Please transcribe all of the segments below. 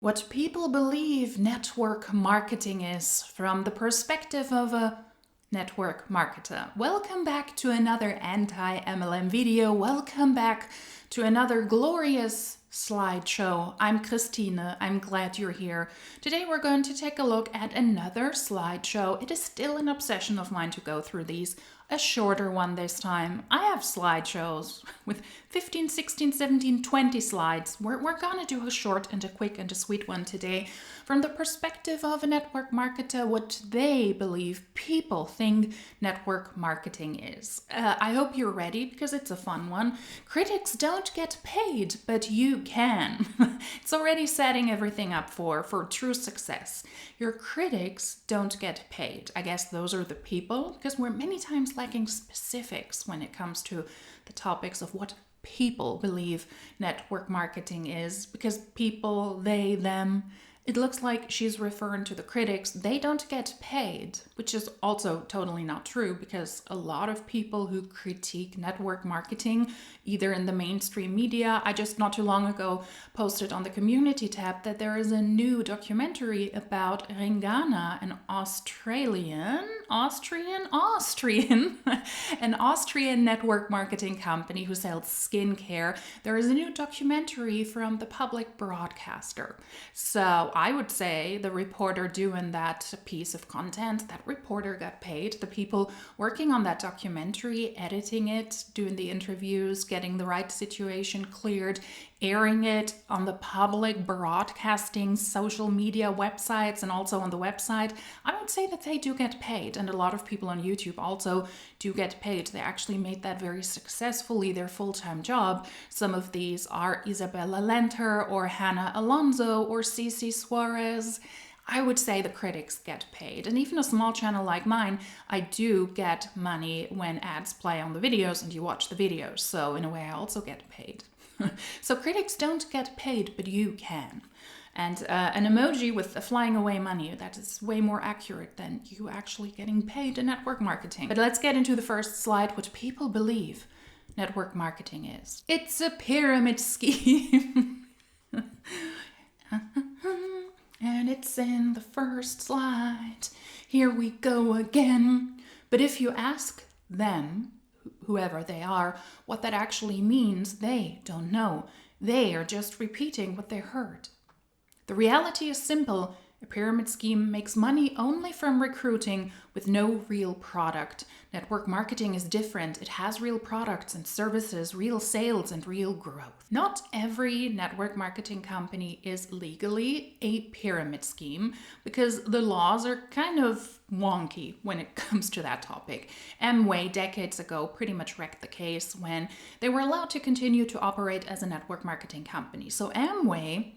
What people believe network marketing is from the perspective of a network marketer. Welcome back to another anti-MLM video. Welcome back to another glorious slideshow. I'm Christine. I'm glad you're here. Today we're going to take a look at another slideshow. It is still an obsession of mine to go through these. A shorter one this time. I have slideshows with 15, 16, 17, 20 slides. We're gonna do a short and a quick and a sweet one today from the perspective of a network marketer, what they believe people think network marketing is. I hope you're ready because it's a fun one. Critics don't get paid, but you can. It's already setting everything up for true success. Your critics don't get paid. I guess those are the people, because we're many times lacking specifics when it comes to the topics of what people believe network marketing is, because people, they, them, it looks like she's referring to the critics. They don't get paid, which is also totally not true, because a lot of people who critique network marketing, either in the mainstream media, I just not too long ago posted on the community tab that there is a new documentary about Ringana, an Austrian network marketing company who sells skincare. There is a new documentary from the public broadcaster. So I would say the reporter doing that piece of content, that reporter got paid. The people working on that documentary, editing it, doing the interviews, getting the right situation cleared, airing it on the public broadcasting social media websites and also on the website, I would say that they do get paid. And a lot of people on YouTube also do get paid. They actually made that very successfully their full-time job. Some of these are Isabella Lenter or Hannah Alonso or Cici Suarez. I would say the critics get paid. And even a small channel like mine, I do get money when ads play on the videos and you watch the videos. So in a way, I also get paid. So critics don't get paid, but you can. And an emoji with the flying away money, that is way more accurate than you actually getting paid in network marketing. But let's get into the first slide, what people believe network marketing is. It's a pyramid scheme. And it's in the first slide. Here we go again. But if you ask them, whoever they are, what that actually means, they don't know. They are just repeating what they heard. The reality is simple. A pyramid scheme makes money only from recruiting with no real product. Network marketing is different. It has real products and services, real sales, and real growth. Not every network marketing company is legally a pyramid scheme because the laws are kind of wonky when it comes to that topic. Amway, decades ago, pretty much wrecked the case when they were allowed to continue to operate as a network marketing company. So Amway,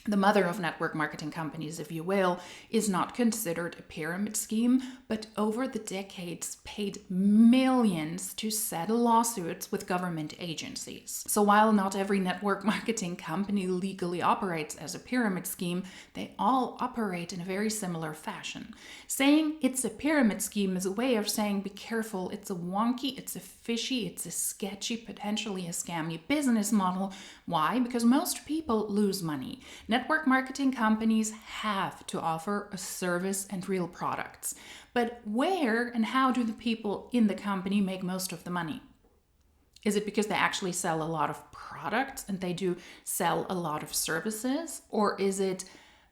the mother of network marketing companies, if you will, is not considered a pyramid scheme, but over the decades paid millions to settle lawsuits with government agencies. So while not every network marketing company legally operates as a pyramid scheme, they all operate in a very similar fashion. Saying it's a pyramid scheme is a way of saying be careful, it's a wonky, it's a fishy, it's a sketchy, potentially a scammy business model. Why? Because most people lose money. Network marketing companies have to offer a service and real products. But where and how do the people in the company make most of the money? Is it because they actually sell a lot of products and they do sell a lot of services? Or is it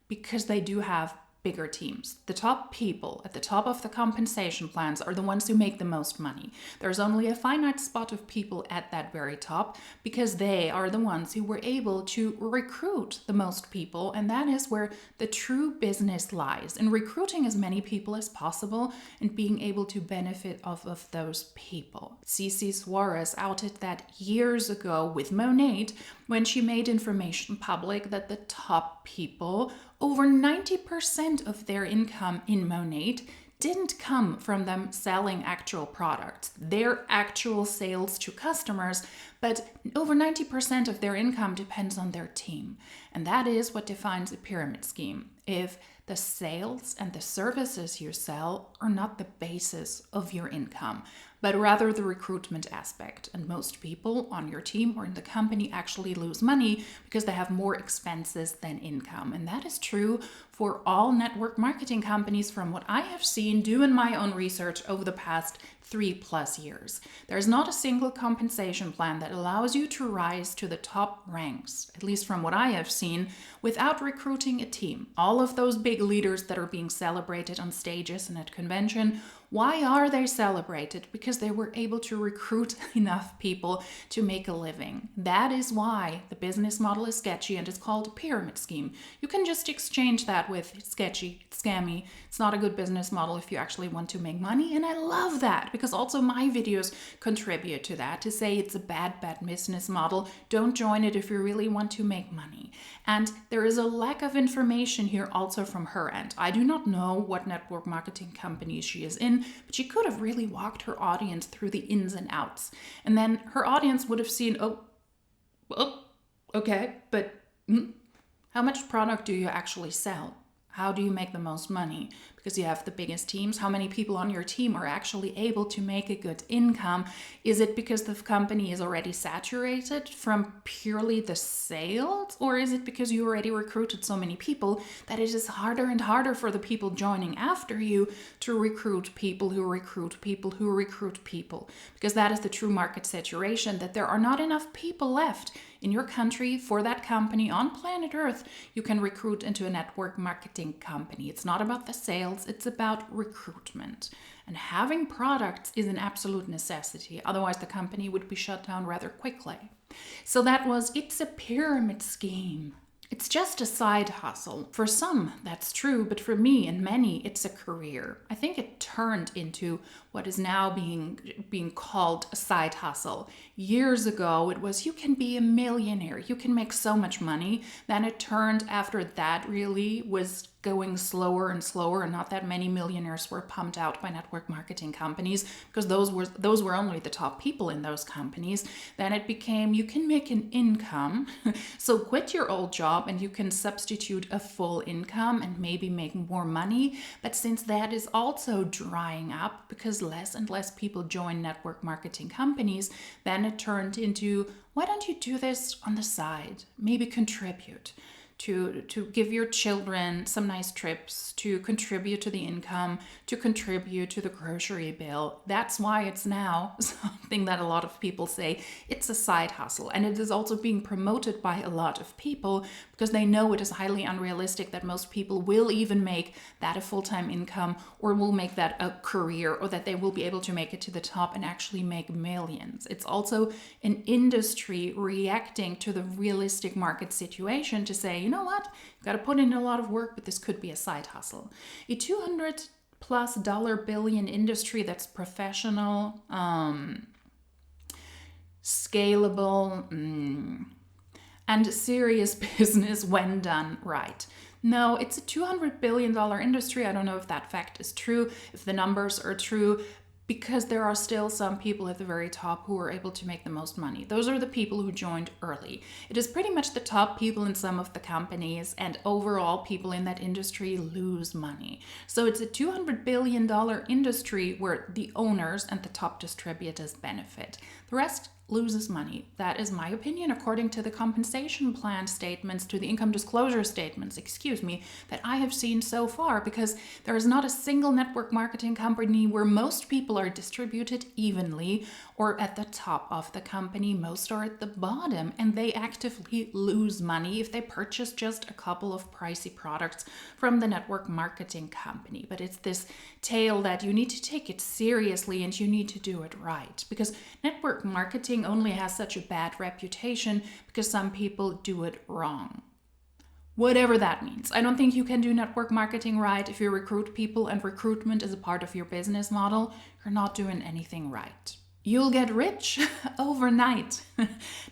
because they do have bigger teams? The top people at the top of the compensation plans are the ones who make the most money. There's only a finite spot of people at that very top because they are the ones who were able to recruit the most people, and that is where the true business lies, in recruiting as many people as possible and being able to benefit off of those people. Cici Suarez outed that years ago with Monat when she made information public that the top people, over 90% of their income in Monat, didn't come from them selling actual products, their actual sales to customers, but over 90% of their income depends on their team. And that is what defines a pyramid scheme. If the sales and the services you sell are not the basis of your income, but rather the recruitment aspect. And most people on your team or in the company actually lose money because they have more expenses than income. And that is true for all network marketing companies from what I have seen doing my own research over the past 3+ years. There's not a single compensation plan that allows you to rise to the top ranks, at least from what I have seen, without recruiting a team. All of those big leaders that are being celebrated on stages and at convention, why are they celebrated? Because they were able to recruit enough people to make a living. That is why the business model is sketchy and it's called a pyramid scheme. You can just exchange that with sketchy, scammy. It's not a good business model if you actually want to make money. And I love that because also my videos contribute to that, to say it's a bad business model. Don't join it if you really want to make money. And there is a lack of information here also from her end. I do not know what network marketing company she is in, but she could have really walked her audience through the ins and outs. And then her audience would have seen, okay, but how much product do you actually sell? How do you make the most money? Because you have the biggest teams. How many people on your team are actually able to make a good income? Is it because the company is already saturated from purely the sales? Or is it because you already recruited so many people that it is harder and harder for the people joining after you to recruit people who recruit people who recruit people? Because that is the true market saturation, that there are not enough people left in your country for that company on planet Earth you can recruit into a network marketing company. It's not about the sales, it's about recruitment. And having products is an absolute necessity. Otherwise, the company would be shut down rather quickly. So that was, it's a pyramid scheme. It's just a side hustle. For some, that's true, but for me and many, it's a career. I think it turned into what is now being called a side hustle. Years ago, it was you can be a millionaire, you can make so much money. Then it turned after that really was going slower and slower, and not that many millionaires were pumped out by network marketing companies because those were only the top people in those companies. Then it became you can make an income, so quit your old job and you can substitute a full income and maybe make more money. But since that is also drying up because less and less people join network marketing companies, then it turned into, why don't you do this on the side? Maybe contribute to give your children some nice trips, to contribute to the income, to contribute to the grocery bill. That's why it's now something that a lot of people say it's a side hustle. And it is also being promoted by a lot of people because they know it is highly unrealistic that most people will even make that a full-time income or will make that a career, or that they will be able to make it to the top and actually make millions. It's also an industry reacting to the realistic market situation to say, you know what, you've got to put in a lot of work, but this could be a side hustle. A $200+ billion industry that's professional, scalable, and serious business when done right. No, it's a $200 billion industry. I don't know if that fact is true, if the numbers are true, because there are still some people at the very top who are able to make the most money. Those are the people who joined early. It is pretty much the top people in some of the companies, and overall people in that industry lose money. So it's a $200 billion industry where the owners and the top distributors benefit. The rest loses money. That is my opinion, according to the compensation plan statements, to the income disclosure statements, that I have seen so far, because there is not a single network marketing company where most people are distributed evenly or at the top of the company. Most are at the bottom, and they actively lose money if they purchase just a couple of pricey products from the network marketing company. But it's this tale that you need to take it seriously and you need to do it right, because network marketing only has such a bad reputation because some people do it wrong. Whatever that means. I don't think you can do network marketing right if you recruit people and recruitment is a part of your business model. You're not doing anything right. You'll get rich overnight.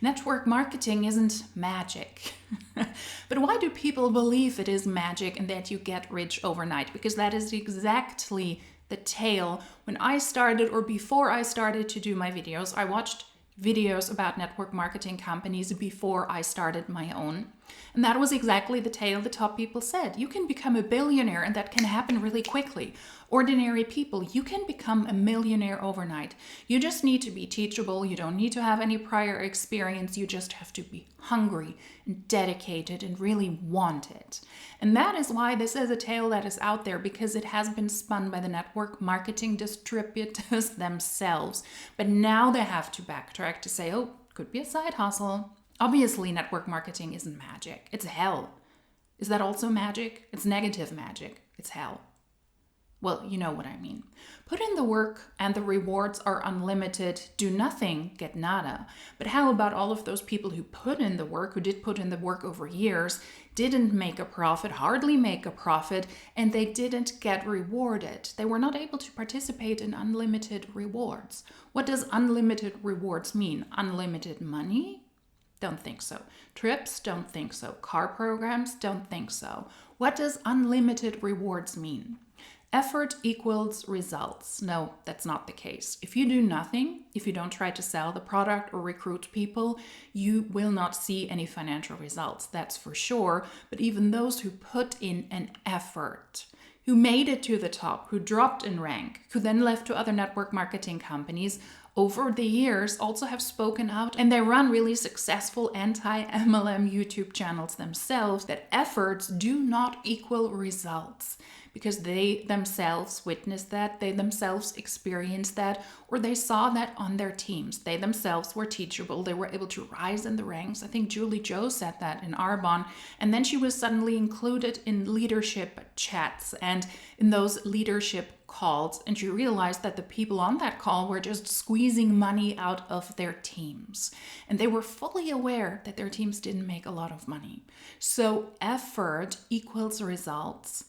Network marketing isn't magic. But why do people believe it is magic and that you get rich overnight? Because that is exactly the tale. When I started, or before I started to do my videos, I watched videos about network marketing companies before I started my own. And that was exactly the tale the top people said. You can become a billionaire, and that can happen really quickly. Ordinary people, you can become a millionaire overnight. You just need to be teachable. You don't need to have any prior experience. You just have to be hungry and dedicated and really want it. And that is why this is a tale that is out there, because it has been spun by the network marketing distributors themselves. But now they have to backtrack to say, oh, could be a side hustle. Obviously, network marketing isn't magic. It's hell. Is that also magic? It's negative magic. It's hell. Well, you know what I mean. Put in the work and the rewards are unlimited. Do nothing, get nada. But how about all of those people who put in the work, who did put in the work over years, didn't make a profit, hardly make a profit, and they didn't get rewarded? They were not able to participate in unlimited rewards. What does unlimited rewards mean? Unlimited money? Don't think so. Trips? Don't think so. Car programs? Don't think so. What does unlimited rewards mean? Effort equals results. No, that's not the case. If you do nothing, if you don't try to sell the product or recruit people, you will not see any financial results. That's for sure. But even those who put in an effort, who made it to the top, who dropped in rank, who then left to other network marketing companies, over the years also have spoken out, and they run really successful anti-MLM YouTube channels themselves, that efforts do not equal results, because they themselves witnessed that, they themselves experienced that, or they saw that on their teams. They themselves were teachable, they were able to rise in the ranks. I think Julie Joe said that in Arbonne, and then she was suddenly included in leadership chats and in those leadership calls, and you realized that the people on that call were just squeezing money out of their teams. And they were fully aware that their teams didn't make a lot of money. So effort equals results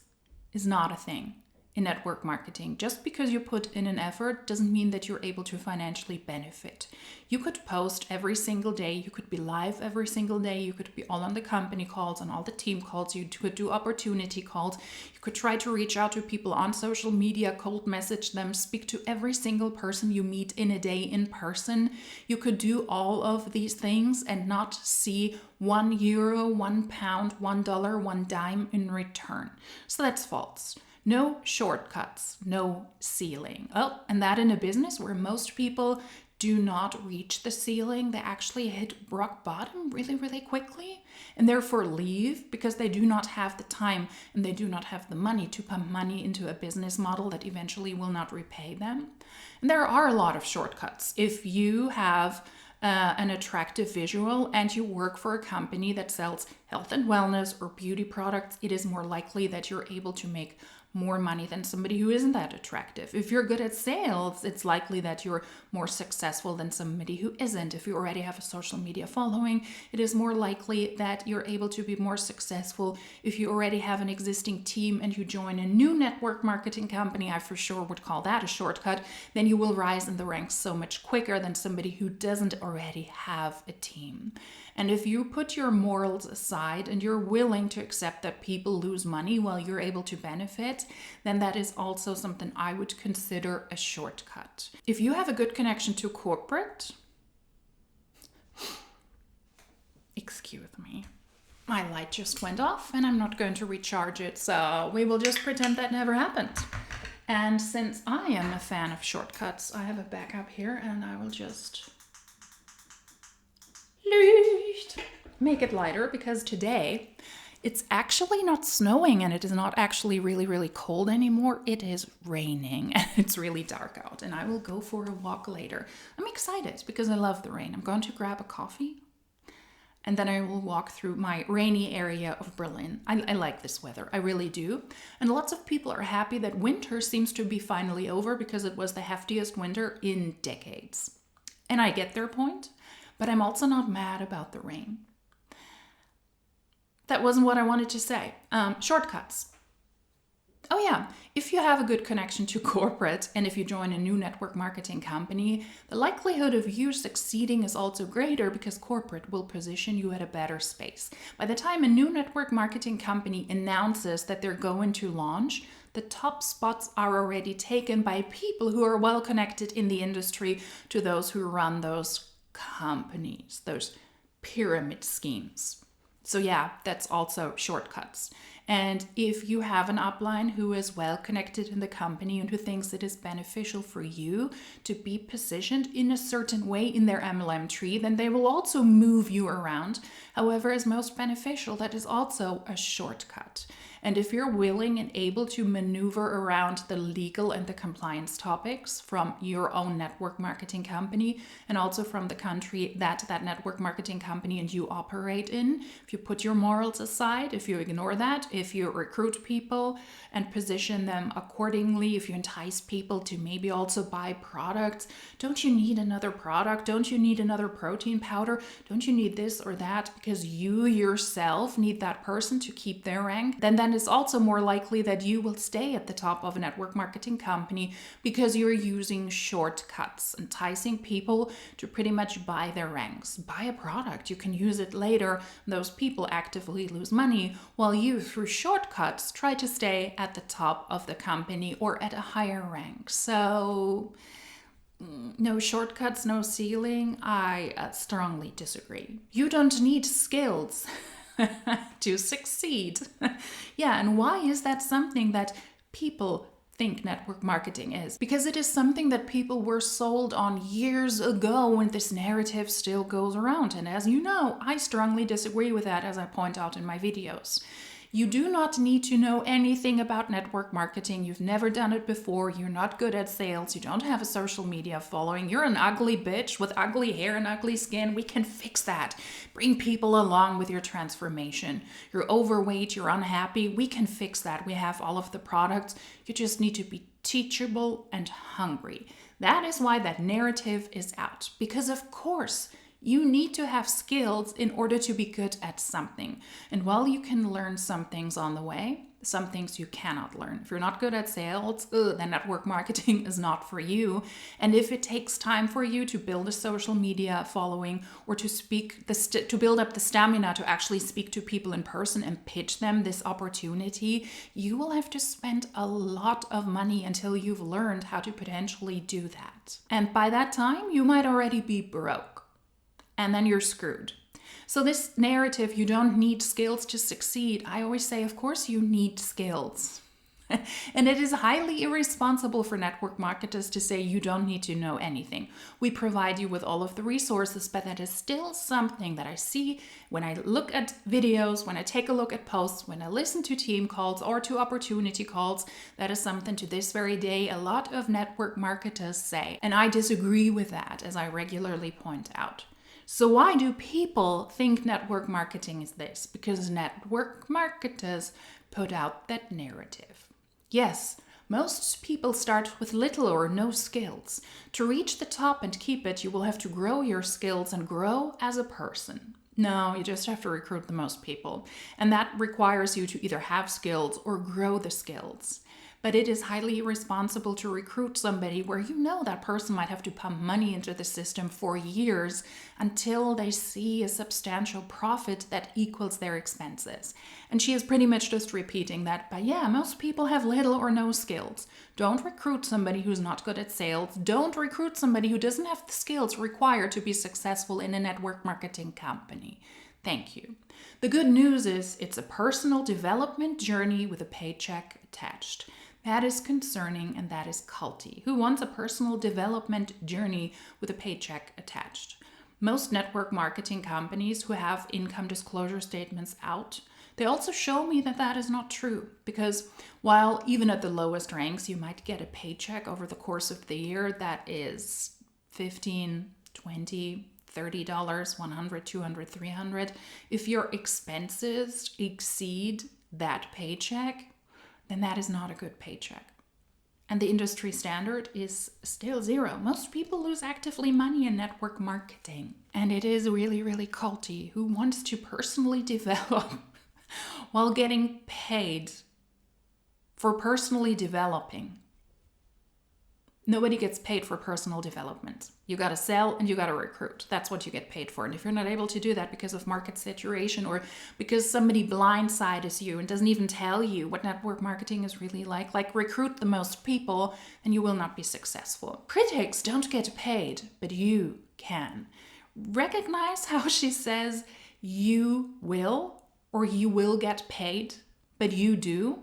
is not a thing in network marketing. Just because you put in an effort doesn't mean that you're able to financially benefit. You could post every single day, you could be live every single day, you could be all on the company calls, on all the team calls, you could do opportunity calls, you could try to reach out to people on social media, cold message them, speak to every single person you meet in a day in person. You could do all of these things and not see €1, £1, $1, one dime in return. So that's false. No shortcuts, no ceiling. Oh, and that in a business where most people do not reach the ceiling, they actually hit rock bottom really, really quickly, and therefore leave because they do not have the time and they do not have the money to pump money into a business model that eventually will not repay them. And there are a lot of shortcuts. If you have an attractive visual and you work for a company that sells health and wellness or beauty products, it is more likely that you're able to make more money than somebody who isn't that attractive. If you're good at sales, it's likely that you're more successful than somebody who isn't. If you already have a social media following, it is more likely that you're able to be more successful. If you already have an existing team and you join a new network marketing company, I for sure would call that a shortcut, then you will rise in the ranks so much quicker than somebody who doesn't already have a team. And if you put your morals aside and you're willing to accept that people lose money while you're able to benefit, then that is also something I would consider a shortcut. If you have a good connection to corporate, excuse me, my light just went off and I'm not going to recharge it, so we will just pretend that never happened. And since I am a fan of shortcuts, I have a backup here and I will just make it lighter, because today it's actually not snowing and it is not actually really, really cold anymore. It is raining and it's really dark out, and I will go for a walk later. I'm excited because I love the rain. I'm going to grab a coffee and then I will walk through my rainy area of Berlin. I like this weather, I really do. And lots of people are happy that winter seems to be finally over because it was the heftiest winter in decades. And I get their point. But I'm also not mad about the rain. That wasn't what I wanted to say. Shortcuts. Oh yeah, if you have a good connection to corporate and if you join a new network marketing company, the likelihood of you succeeding is also greater because corporate will position you at a better space. By the time a new network marketing company announces that they're going to launch, the top spots are already taken by people who are well connected in the industry to those who run those companies, those pyramid schemes. So yeah, that's also shortcuts. And if you have an upline who is well connected in the company and who thinks it is beneficial for you to be positioned in a certain way in their MLM tree, then they will also move you around. However, as most beneficial, that is also a shortcut. And if you're willing and able to maneuver around the legal and the compliance topics from your own network marketing company and also from the country that network marketing company and you operate in, if you put your morals aside, if you ignore that, if you recruit people and position them accordingly, if you entice people to maybe also buy products, don't you need another product? Don't you need another protein powder? Don't you need this or that because you yourself need that person to keep their rank? Then it's also more likely that you will stay at the top of a network marketing company because you're using shortcuts, enticing people to pretty much buy their ranks. Buy a product, you can use it later. Those people actively lose money while you, through shortcuts, try to stay at the top of the company or at a higher rank. So no shortcuts, no ceiling. I strongly disagree. You don't need skills to succeed. Yeah, and why is that something that people think network marketing is? Because it is something that people were sold on years ago and this narrative still goes around. And as you know, I strongly disagree with that, as I point out in my videos. You do not need to know anything about network marketing. You've never done it before. You're not good at sales. You don't have a social media following. You're an ugly bitch with ugly hair and ugly skin. We can fix that. Bring people along with your transformation. You're overweight. You're unhappy. We can fix that. We have all of the products. You just need to be teachable and hungry. That is why that narrative is out. Because of course, you need to have skills in order to be good at something. And while you can learn some things on the way, some things you cannot learn. If you're not good at sales, then network marketing is not for you. And if it takes time for you to build a social media following or to to build up the stamina to actually speak to people in person and pitch them this opportunity, you will have to spend a lot of money until you've learned how to potentially do that. And by that time, you might already be broke. And then you're screwed. So this narrative, you don't need skills to succeed. I always say, of course you need skills. And it is highly irresponsible for network marketers to say you don't need to know anything. We provide you with all of the resources, but that is still something that I see when I look at videos, when I take a look at posts, when I listen to team calls or to opportunity calls. That is something to this very day a lot of network marketers say. And I disagree with that, as I regularly point out. So why do people think network marketing is this? Because network marketers put out that narrative. Yes, most people start with little or no skills. To reach the top and keep it, you will have to grow your skills and grow as a person. No, you just have to recruit the most people. And that requires you to either have skills or grow the skills. But it is highly irresponsible to recruit somebody where you know that person might have to pump money into the system for years until they see a substantial profit that equals their expenses. And she is pretty much just repeating that, but yeah, most people have little or no skills. Don't recruit somebody who's not good at sales. Don't recruit somebody who doesn't have the skills required to be successful in a network marketing company. Thank you. The good news is it's a personal development journey with a paycheck attached. That is concerning and that is culty. Who wants a personal development journey with a paycheck attached? Most network marketing companies who have income disclosure statements out, they also show me that that is not true. Because while even at the lowest ranks, you might get a paycheck over the course of the year that is $15, $20, $30, $100, $200, $300. If your expenses exceed that paycheck, then that is not a good paycheck. And the industry standard is still zero. Most people lose actively money in network marketing. And it is really, really culty. Who wants to personally develop while getting paid for personally developing? Nobody gets paid for personal development. You got to sell and you got to recruit. That's what you get paid for. And if you're not able to do that because of market saturation or because somebody blindsides you and doesn't even tell you what network marketing is really like recruit the most people, then you will not be successful. Critics don't get paid, but you can. Recognize how she says you will or you will get paid, but you do,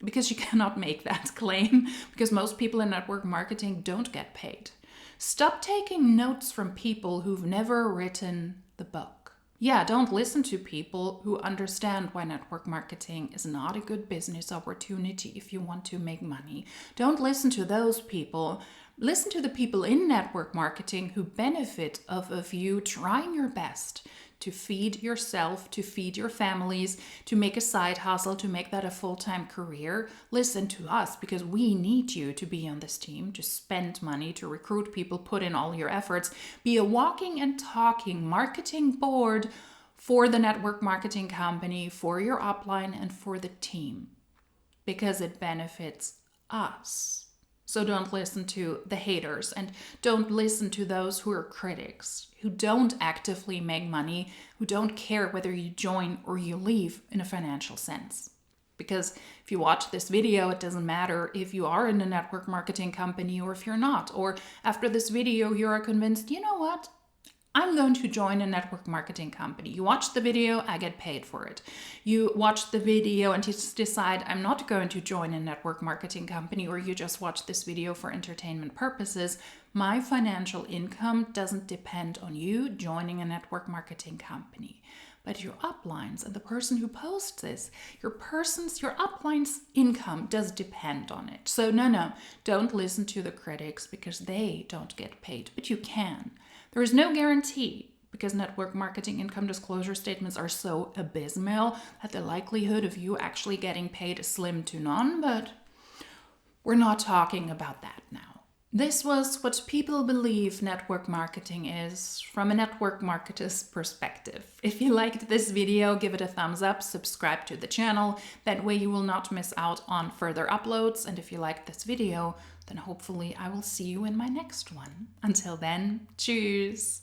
because you cannot make that claim, because most people in network marketing don't get paid. Stop taking notes from people who've never written the book. Yeah, don't listen to people who understand why network marketing is not a good business opportunity if you want to make money. Don't listen to those people. Listen to the people in network marketing who benefit of you trying your best to feed yourself, to feed your families, to make a side hustle, to make that a full-time career. Listen to us, because we need you to be on this team, to spend money, to recruit people, put in all your efforts, be a walking and talking marketing board for the network marketing company, for your upline, and for the team, because it benefits us. So don't listen to the haters, and don't listen to those who are critics, who don't actively make money, who don't care whether you join or you leave in a financial sense. Because if you watch this video, it doesn't matter if you are in a network marketing company or if you're not. Or after this video, you are convinced, you know what? I'm going to join a network marketing company. You watch the video, I get paid for it. You watch the video and you decide I'm not going to join a network marketing company, or you just watch this video for entertainment purposes. My financial income doesn't depend on you joining a network marketing company. But your uplines and the person who posts this, your upline's income does depend on it. So no, don't listen to the critics, because they don't get paid, but you can. There is no guarantee, because network marketing income disclosure statements are so abysmal that the likelihood of you actually getting paid is slim to none, but we're not talking about that now. This was what people believe network marketing is from a network marketer's perspective. If you liked this video, give it a thumbs up, subscribe to the channel. That way you will not miss out on further uploads. And if you liked this video, then hopefully I will see you in my next one. Until then, tschüss!